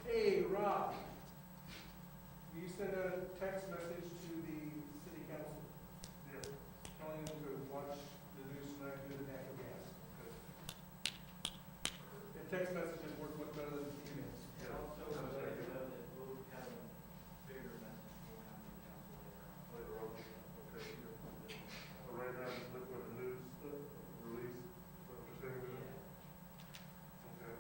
Hey, Rob, will you send a text message to the city council? Yeah. Telling them to watch the news tonight due to natural gas. The text messages work much better than emails. And also, let you know that we'll have a bigger message going out to the council later on. Okay. So right now, just look for the news release, what you're saying with it? Okay.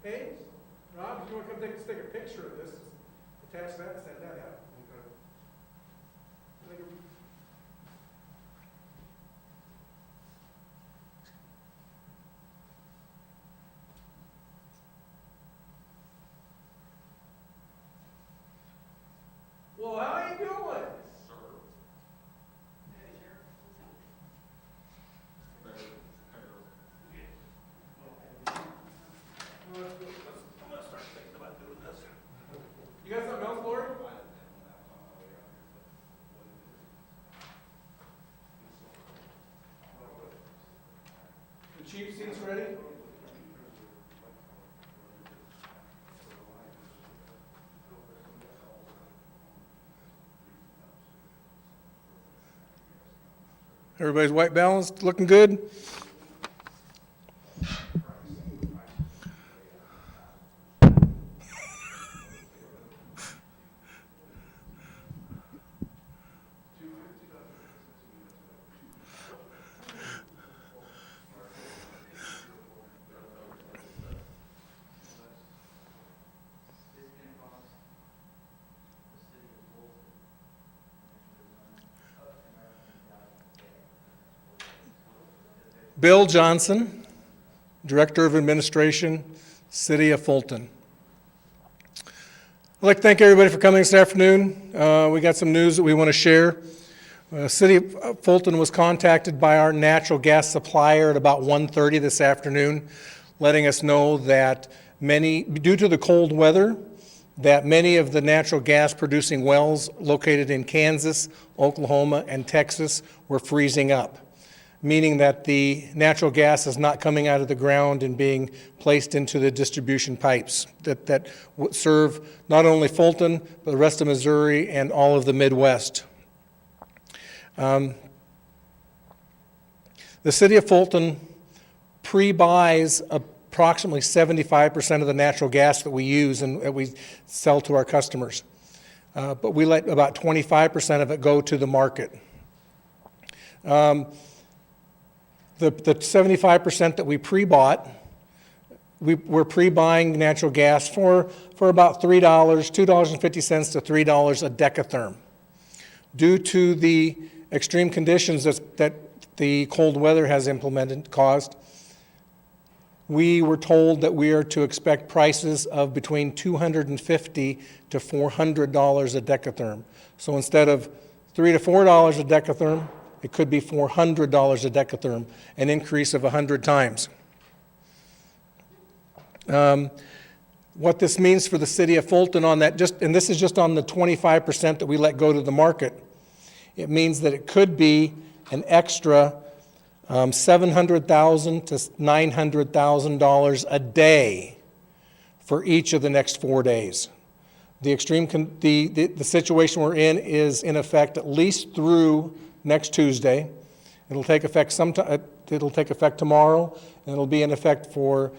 Hey, Rob, if you want to come take a picture of this, attach that and send that out. Okay. Well, how you doing? I'm gonna start thinking about doing this. You got something else, Lori? The cheap seats ready? Everybody's white balanced, looking good? Bill Johnson, Director of Administration, City of Fulton. I'd like to thank everybody for coming this afternoon. We got some news that we want to share. City of Fulton was contacted by our natural gas supplier at about 1:30 this afternoon, letting us know that due to the cold weather, that many of the natural gas producing wells located in Kansas, Oklahoma, and Texas were freezing up, meaning that the natural gas is not coming out of the ground and being placed into the distribution pipes that serve not only Fulton, but the rest of Missouri and all of the Midwest. The city of Fulton pre-buys approximately 75% of the natural gas that we use and that we sell to our customers. But we let about 25% of it go to the market. The 75% that we pre-bought, we're pre-buying natural gas for about $3, $2.50 to $3 a decatherm. Due to the extreme conditions that the cold weather has caused, we were told that we are to expect prices of between $250 to $400 a decatherm. So instead of $3 to $4 a decatherm, it could be $400 a decatherm, an increase of 100 times. What this means for the city of Fulton on that, and this is just on the 25% that we let go to the market, it means that it could be an extra $700,000 to $900,000 a day for each of the next 4 days. The situation we're in is in effect at least through next Tuesday. It'll take effect tomorrow, and it'll be in effect for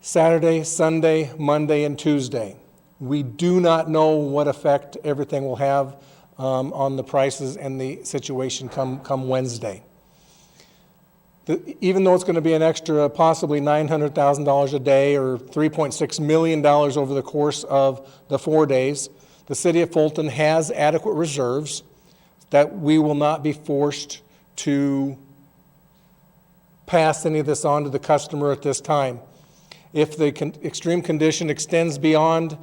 Saturday, Sunday, Monday, and Tuesday. We do not know what effect everything will have on the prices and the situation come Wednesday. Even though it's going to be an extra possibly $900,000 a day or $3.6 million over the course of the 4 days, the city of Fulton has adequate reserves that we will not be forced to pass any of this on to the customer at this time. If the extreme condition extends beyond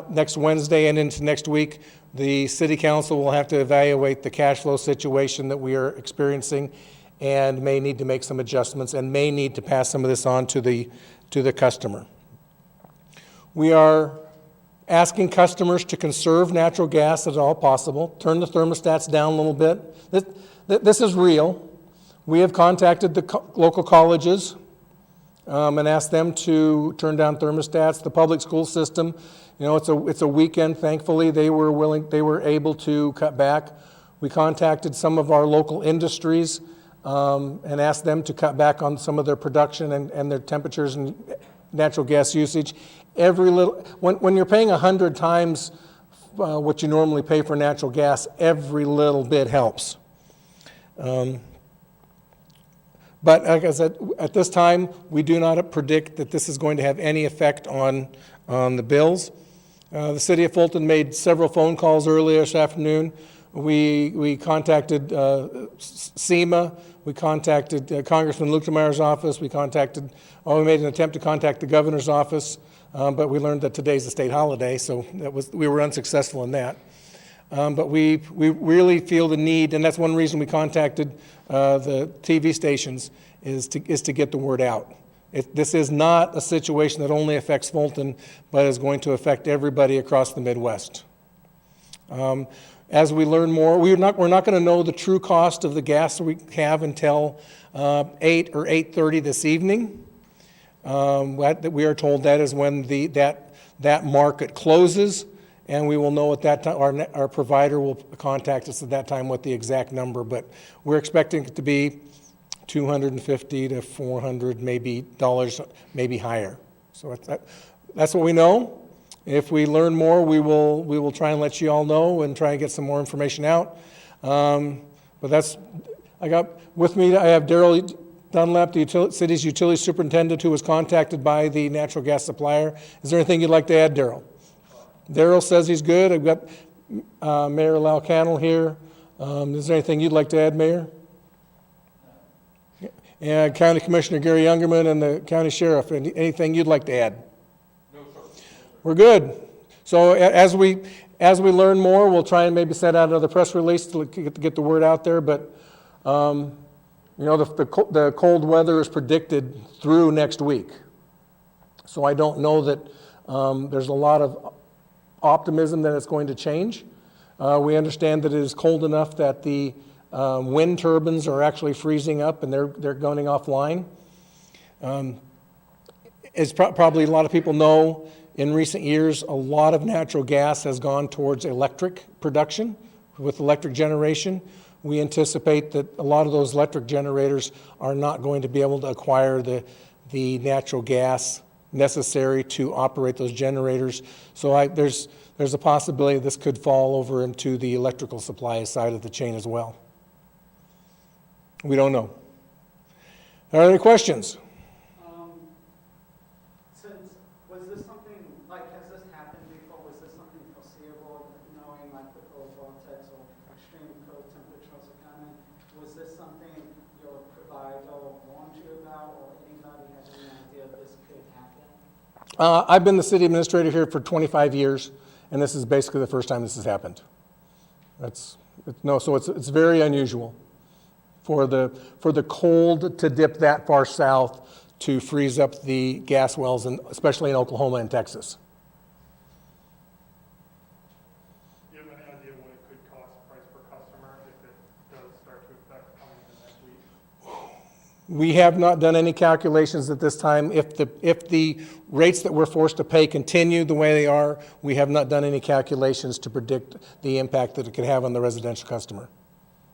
next Wednesday and into next week, the city council will have to evaluate the cash flow situation that we are experiencing and may need to make some adjustments and may need to pass some of this on to the customer. We are asking customers to conserve natural gas at all possible, turn the thermostats down a little bit. This is real. We have contacted the local colleges and asked them to turn down thermostats. The public school system, it's a weekend. Thankfully, they were able to cut back. We contacted some of our local industries and asked them to cut back on some of their production and their temperatures and natural gas usage. When you're paying 100 times what you normally pay for natural gas, every little bit helps. But like I said, at this time, we do not predict that this is going to have any effect on the bills. The City of Fulton made several phone calls earlier this afternoon. We contacted SEMA, we contacted Congressman Luchtemeyer's office, we made an attempt to contact the governor's office, but we learned that today's a state holiday, so we were unsuccessful in that. But we really feel the need, and that's one reason we contacted the TV stations, is to get the word out. This is not a situation that only affects Fulton, but is going to affect everybody across the Midwest. As we learn more, we're not going to know the true cost of the gas we have until 8 or 8:30 this evening. We are told that is when that market closes, and we will know at that time. Our provider will contact us at that time with the exact number, but we're expecting it to be $250 to $400 maybe higher. So that's what we know. If we learn more, we will try and let you all know and try and get some more information out. But I got with me, I have Daryl Dunlap, the city's utility superintendent, who was contacted by the natural gas supplier. Is there anything you'd like to add, Daryl? Daryl says he's good. I've got Mayor Lau Cannell here. Is there anything you'd like to add, Mayor? And County Commissioner Gary Youngerman and the County Sheriff. Anything you'd like to add? No, sir. We're good. So as we learn more, we'll try and maybe send out another press release to get the word out there. But the cold weather is predicted through next week. So I don't know that there's a lot of optimism that it's going to change. We understand that it is cold enough that the wind turbines are actually freezing up and they're going offline. As probably a lot of people know, in recent years, a lot of natural gas has gone towards electric production with electric generation. We anticipate that a lot of those electric generators are not going to be able to acquire the natural gas necessary to operate those generators. So there's a possibility this could fall over into the electrical supply side of the chain as well. We don't know. Are there any questions? Was this something, has this happened before? Was this something foreseeable, knowing the cold vortex or extreme cold temperatures are coming? Was this something your provider warned you about, or anybody had any idea this could happen? I've been the city administrator here for 25 years, and this is basically the first time this has happened. So it's very unusual for the cold to dip that far south to freeze up the gas wells, especially in Oklahoma and Texas. Do you have any idea what it could cost price per customer if it does start to affect coming in the next week? We have not done any calculations at this time. If the rates that we're forced to pay continue the way they are, we have not done any calculations to predict the impact that it could have on the residential customer.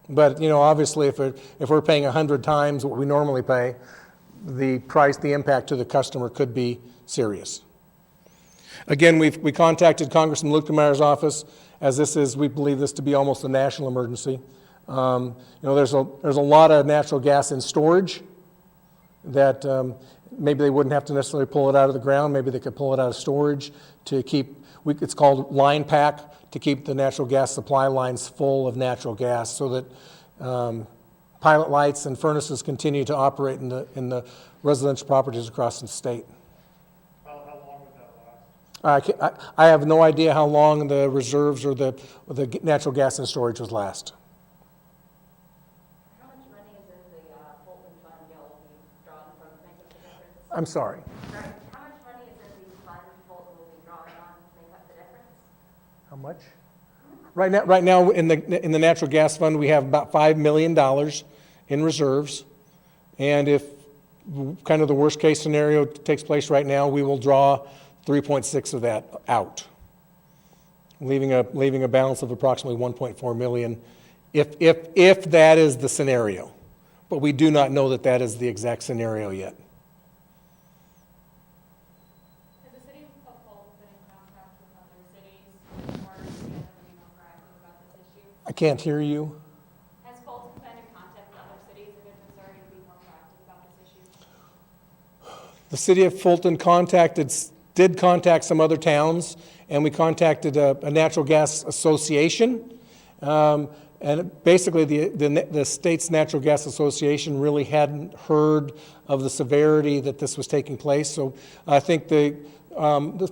But obviously, if we're paying 100 times what we normally pay, the impact to the customer could be serious. Again, we contacted Congressman Luchtemeyer's office, as we believe this to be almost a national emergency. There's a lot of natural gas in storage that maybe they wouldn't have to necessarily pull it out of the ground. Maybe they could pull it out of storage to keep. It's called line pack, to keep the natural gas supply lines full of natural gas, so that pilot lights and furnaces continue to operate in the residential properties across the state. How long would that last? I have no idea how long the reserves or the natural gas in storage would last. How much money is in the Fulton Fund y'all will be drawing from to make up the difference? I'm sorry. Sorry, how much money is in the fund Fulton will be drawing on to make up the difference? How much? Right now, in the natural gas fund, we have about $5 million in reserves. And if kind of the worst-case scenario takes place right now, we will draw 3.6 of that out, leaving a balance of approximately 1.4 million, if that is the scenario. But we do not know that is the exact scenario yet. Has the city of Fulton been in contact with other cities in order to get them to be more proactive about this issue? I can't hear you. Has Fulton been in contact with other cities of Missouri to be more proactive about this issue? The city of Fulton did contact some other towns, and we contacted a natural gas association. And basically, the state's natural gas association really hadn't heard of the severity that this was taking place. So I think the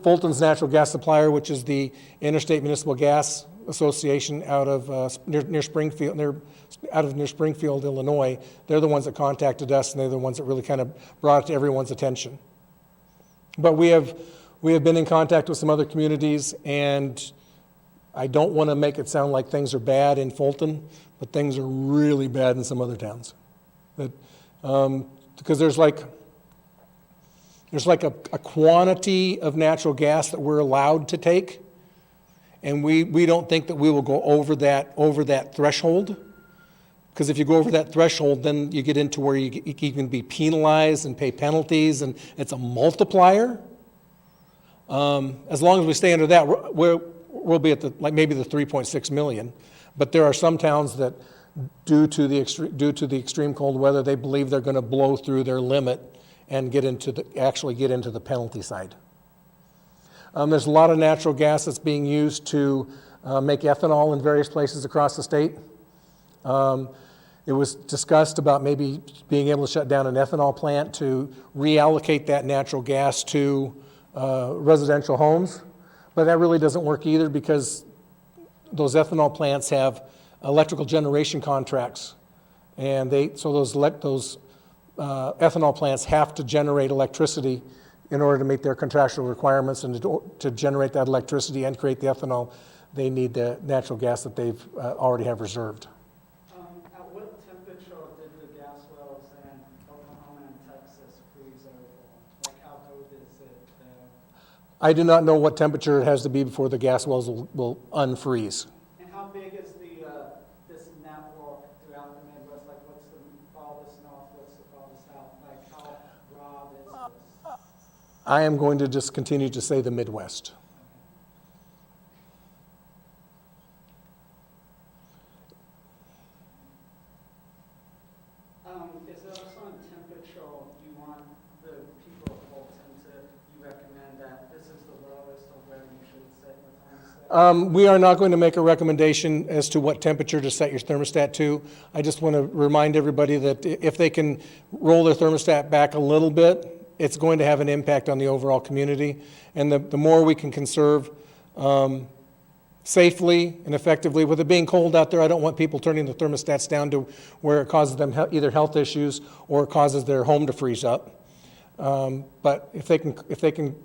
Fulton's natural gas supplier, which is the Interstate Municipal Gas Association out of near Springfield, near Springfield, Illinois, they're the ones that contacted us, and they're the ones that really kind of brought it to everyone's attention. But we have been in contact with some other communities, and I don't want to make it sound like things are bad in Fulton, but things are really bad in some other towns. Because there's like a quantity of natural gas that we're allowed to take, and we don't think that we will go over that threshold. Because if you go over that threshold, then you get into where you can be penalized and pay penalties, and it's a multiplier. As long as we stay under that, we'll be at maybe the 3.6 million. But there are some towns that, due to the extreme cold weather, they believe they're going to blow through their limit and actually get into the penalty side. There's a lot of natural gas that's being used to make ethanol in various places across the state. It was discussed about maybe being able to shut down an ethanol plant to reallocate that natural gas to residential homes. But that really doesn't work either, because those ethanol plants have electrical generation contracts. And those ethanol plants have to generate electricity in order to meet their contractual requirements, and to generate that electricity and create the ethanol, they need the natural gas that they've already have reserved. At what temperature did the gas wells in Oklahoma and Texas freeze over? Like, how cold is it there? I do not know what temperature it has to be before the gas wells will unfreeze. And how big is this network throughout the Midwest? Like, what's the farthest north, what's the farthest south? Like, how broad is this? I am going to just continue to say the Midwest. Is there also a temperature you want the people of Fulton you recommend that this is the lowest or where you should set your thermostat? We are not going to make a recommendation as to what temperature to set your thermostat to. I just want to remind everybody that if they can roll their thermostat back a little bit, it's going to have an impact on the overall community. And the more we can conserve safely and effectively, with it being cold out there, I don't want people turning the thermostats down to where it causes them either health issues or it causes their home to freeze up. But if they can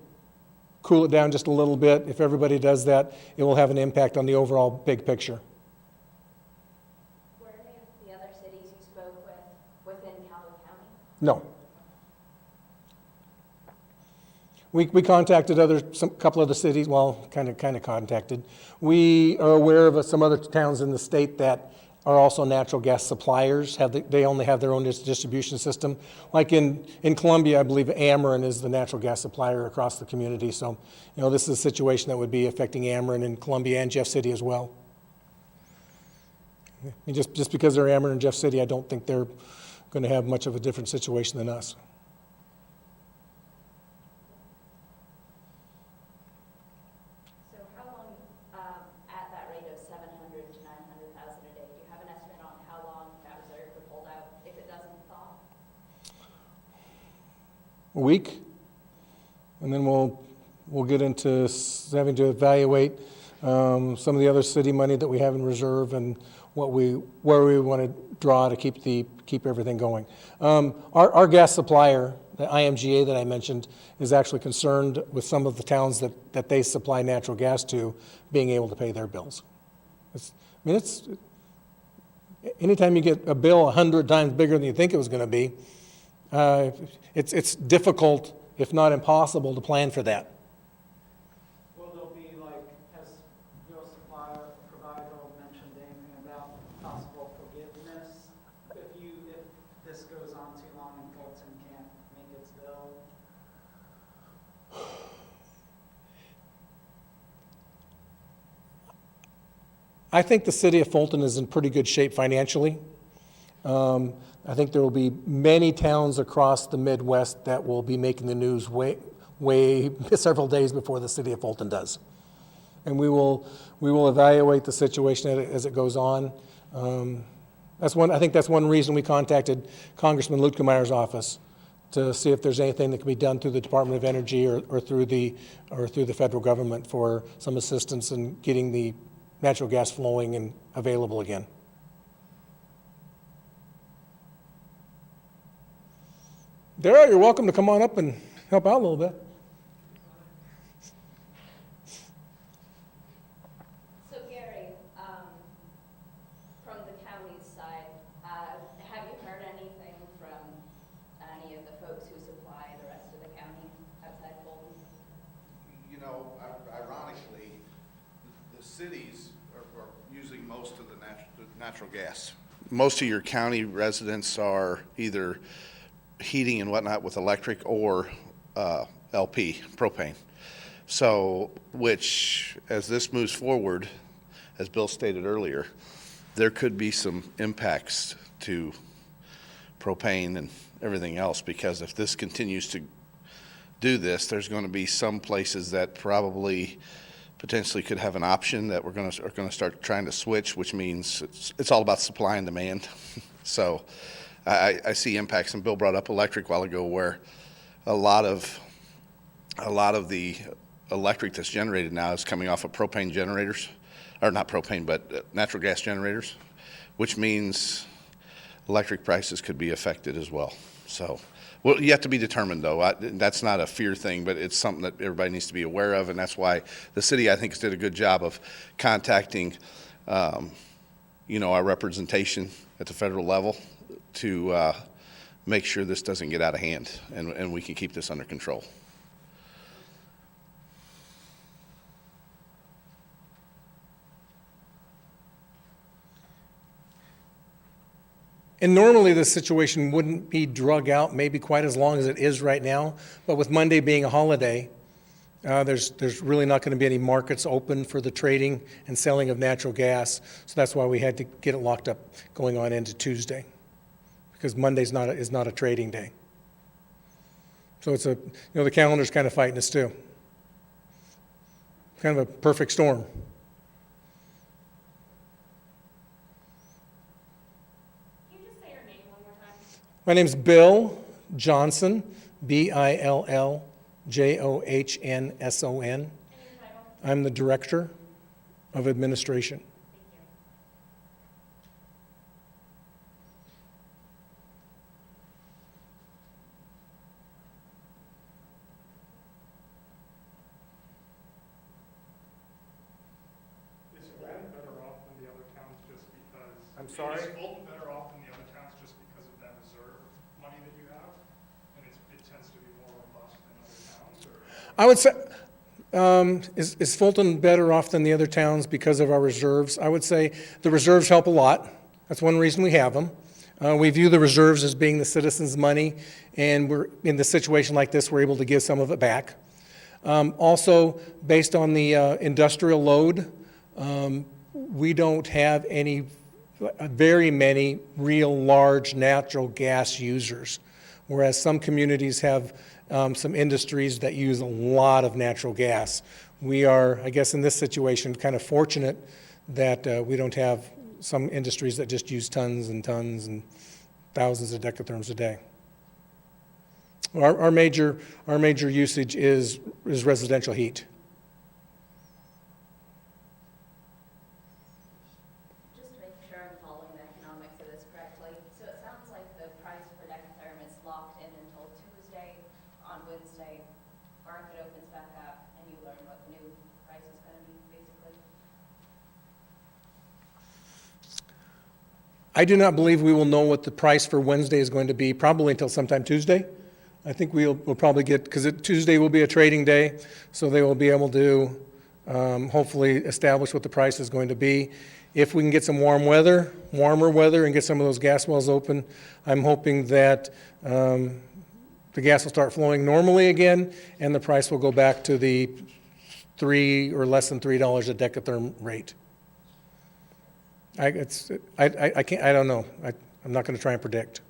cool it down just a little bit, if everybody does that, it will have an impact on the overall big picture. Were any of the other cities you spoke with within Calhoun County? No. We contacted a couple other cities, well, kind of contacted. We are aware of some other towns in the state that are also natural gas suppliers. They only have their own distribution system. Like in Columbia, I believe Ameren is the natural gas supplier across the community. So, this is a situation that would be affecting Ameren in Columbia and Jeff City as well. And just because they're Ameren and Jeff City, I don't think they're going to have much of a different situation than us. So how long, at that rate of 700 to 900,000 a day, do you have an estimate on how long that reserve would hold out if it doesn't thaw? A week, and then we'll get into having to evaluate some of the other city money that we have in reserve and where we want to draw to keep everything going. Our gas supplier, the IMGA that I mentioned, is actually concerned with some of the towns that they supply natural gas to being able to pay their bills. Anytime you get a bill 100 times bigger than you think it was going to be, it's difficult, if not impossible, to plan for that. Will there be like, has your provider mentioned anything about possible forgiveness? If this goes on too long and Fulton can't make its bill? I think the city of Fulton is in pretty good shape financially. I think there will be many towns across the Midwest that will be making the news way several days before the city of Fulton does. And we will evaluate the situation as it goes on. I think that's one reason we contacted Congressman Lutkemeier's office, to see if there's anything that can be done through the Department of Energy or through the federal government for some assistance in getting the natural gas flowing and available again. Daryl, you're welcome to come on up and help out a little bit. So Gary, from the county's side, have you heard anything from any of the folks who supply the rest of the county outside Fulton? You know, ironically, the cities are using most of the natural gas. Most of your county residents are either heating and whatnot with electric or LP, propane. So, which, as this moves forward, as Bill stated earlier, there could be some impacts to propane and everything else, because if this continues to do this, there's going to be some places that probably potentially could have an option that are going to start trying to switch, which means it's all about supply and demand. So I see impacts, and Bill brought up electric a while ago, where a lot of the electric that's generated now is coming off of propane generators, or not propane, but natural gas generators, which means electric prices could be affected as well. So, well, yet to be determined, though. That's not a fear thing, but it's something that everybody needs to be aware of, and that's why the city, I think, did a good job of contacting, our representation at the federal level to make sure this doesn't get out of hand and we can keep this under control. And normally this situation wouldn't be drug out maybe quite as long as it is right now, but with Monday being a holiday, there's really not going to be any markets open for the trading and selling of natural gas, so that's why we had to get it locked up going on into Tuesday, because Monday's is not a trading day. So it's the calendar's kind of fighting us too. Kind of a perfect storm. Can you just say your name one more time? My name's Bill Johnson, Billjohnson. And your title? I'm the Director of Administration. Thank you. Is Fulton better off than the other towns just because? I'm sorry? Is Fulton better off than the other towns just because of that reserve money that you have? And it tends to be more robust than other towns, or? I would say, is Fulton better off than the other towns because of our reserves? I would say the reserves help a lot. That's one reason we have them. We view the reserves as being the citizens' money, and we're in the situation like this, we're able to give some of it back. Also, based on the industrial load, we don't have very many real large natural gas users, whereas some communities have some industries that use a lot of natural gas. We are, I guess in this situation, kind of fortunate that we don't have some industries that just use tons and tons and thousands of decatherms a day. Our major usage is residential heat. Just to make sure I'm following the economics of this correctly, so it sounds like the price per decatherm is locked in until Tuesday, Wednesday, market opens back up, and you learn what the new price is gonna be, basically? I do not believe we will know what the price for Wednesday is going to be probably until sometime Tuesday. I think we'll probably get, because Tuesday will be a trading day, so they will be able to hopefully establish what the price is going to be. If we can get some warmer weather, and get some of those gas wells open, I'm hoping that the gas will start flowing normally again, and the price will go back to the $3 or less than $3 a decatherm rate. I don't know. I'm not going to try and predict.